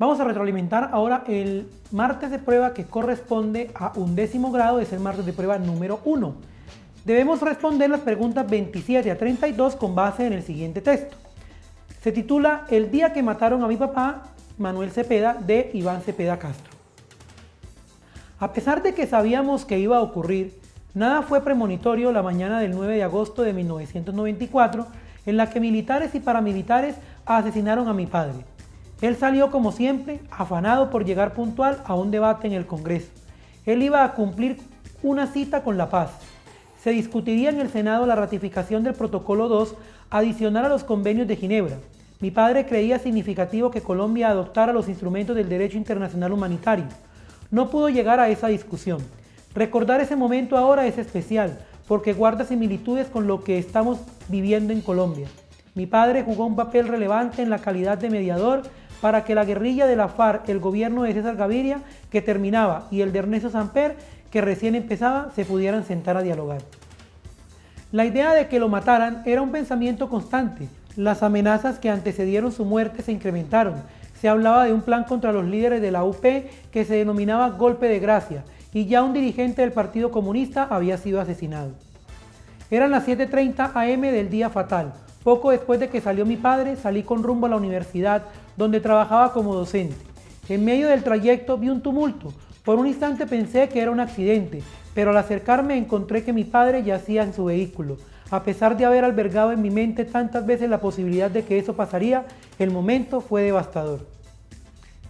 Vamos a retroalimentar ahora el martes de prueba que corresponde a 11º grado, es el martes de prueba número 1. Debemos responder las preguntas 27 a 32 con base en el siguiente texto. Se titula El día que mataron a mi papá, Manuel Cepeda, de Iván Cepeda Castro. A pesar de que sabíamos que iba a ocurrir, nada fue premonitorio la mañana del 9 de agosto de 1994, en la que militares y paramilitares asesinaron a mi padre. Él salió como siempre, afanado por llegar puntual a un debate en el Congreso. Él iba a cumplir una cita con la paz. Se discutiría en el Senado la ratificación del Protocolo 2 adicional a los convenios de Ginebra. Mi padre creía significativo que Colombia adoptara los instrumentos del derecho internacional humanitario. No pudo llegar a esa discusión. Recordar ese momento ahora es especial, porque guarda similitudes con lo que estamos viviendo en Colombia. Mi padre jugó un papel relevante en la calidad de mediador para que la guerrilla de la FARC, el gobierno de César Gaviria, que terminaba, y el de Ernesto Samper, que recién empezaba, se pudieran sentar a dialogar. La idea de que lo mataran era un pensamiento constante. Las amenazas que antecedieron su muerte se incrementaron. Se hablaba de un plan contra los líderes de la UP que se denominaba golpe de gracia, y ya un dirigente del Partido Comunista había sido asesinado. Eran las 7:30 am del día fatal. Poco después de que salió mi padre, salí con rumbo a la universidad, donde trabajaba como docente. En medio del trayecto vi un tumulto. Por un instante pensé que era un accidente, pero al acercarme encontré que mi padre yacía en su vehículo. A pesar de haber albergado en mi mente tantas veces la posibilidad de que eso pasaría, el momento fue devastador.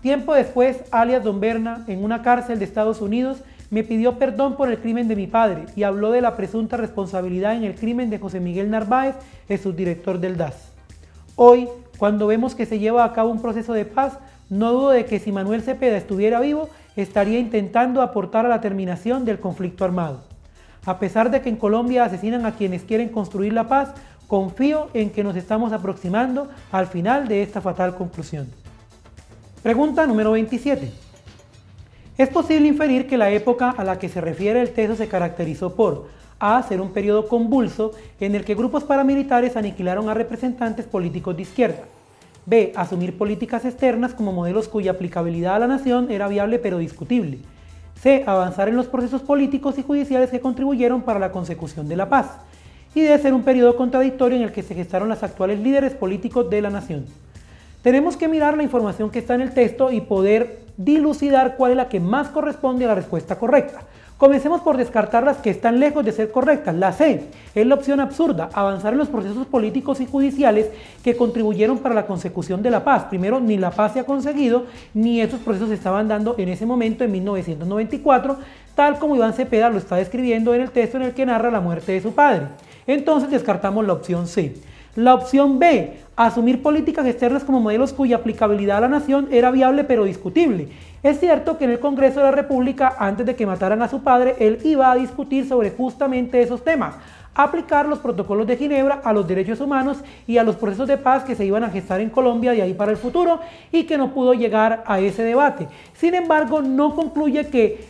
Tiempo después, alias Don Berna, en una cárcel de Estados Unidos, me pidió perdón por el crimen de mi padre y habló de la presunta responsabilidad en el crimen de José Miguel Narváez, el subdirector del DAS. Hoy, cuando vemos que se lleva a cabo un proceso de paz, no dudo de que si Manuel Cepeda estuviera vivo, estaría intentando aportar a la terminación del conflicto armado. A pesar de que en Colombia asesinan a quienes quieren construir la paz, confío en que nos estamos aproximando al final de esta fatal conclusión. Pregunta número 27. Es posible inferir que la época a la que se refiere el texto se caracterizó por A. Ser un periodo convulso en el que grupos paramilitares aniquilaron a representantes políticos de izquierda. B. Asumir políticas externas como modelos cuya aplicabilidad a la nación era viable pero discutible. C. Avanzar en los procesos políticos y judiciales que contribuyeron para la consecución de la paz. Y D. Ser un periodo contradictorio en el que se gestaron los actuales líderes políticos de la nación. Tenemos que mirar la información que está en el texto y poder dilucidar cuál es la que más corresponde a la respuesta correcta. Comencemos por descartar las que están lejos de ser correctas. La C es la opción absurda, avanzar en los procesos políticos y judiciales que contribuyeron para la consecución de la paz. Primero, ni la paz se ha conseguido, ni esos procesos se estaban dando en ese momento, en 1994, tal como Iván Cepeda lo está describiendo en el texto en el que narra la muerte de su padre. Entonces descartamos la opción C. La opción B, asumir políticas externas como modelos cuya aplicabilidad a la nación era viable pero discutible. Es cierto que en el Congreso de la República, antes de que mataran a su padre, él iba a discutir sobre justamente esos temas, aplicar los protocolos de Ginebra a los derechos humanos y a los procesos de paz que se iban a gestar en Colombia de ahí para el futuro y que no pudo llegar a ese debate. Sin embargo, no concluye que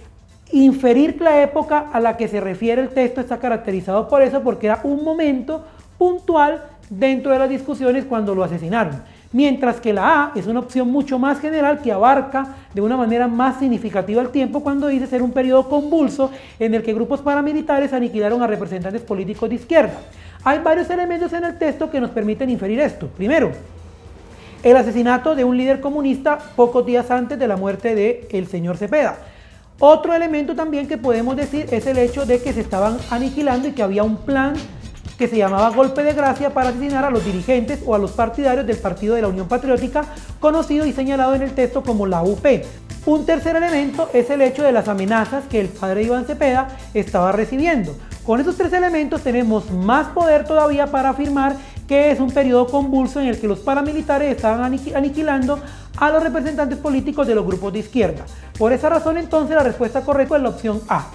inferir la época a la que se refiere el texto está caracterizado por eso, porque era un momento puntual dentro de las discusiones cuando lo asesinaron, mientras que la A es una opción mucho más general que abarca de una manera más significativa el tiempo cuando dice ser un periodo convulso en el que grupos paramilitares aniquilaron a representantes políticos de izquierda. Hay varios elementos en el texto que nos permiten inferir esto. Primero, el asesinato de un líder comunista pocos días antes de la muerte del señor Cepeda. Otro elemento también que podemos decir es el hecho de que se estaban aniquilando y que había un plan que se llamaba golpe de gracia para asesinar a los dirigentes o a los partidarios del Partido de la Unión Patriótica, conocido y señalado en el texto como la UP. Un tercer elemento es el hecho de las amenazas que el padre Iván Cepeda estaba recibiendo. Con esos tres elementos tenemos más poder todavía para afirmar que es un periodo convulso en el que los paramilitares estaban aniquilando a los representantes políticos de los grupos de izquierda. Por esa razón entonces la respuesta correcta es la opción A.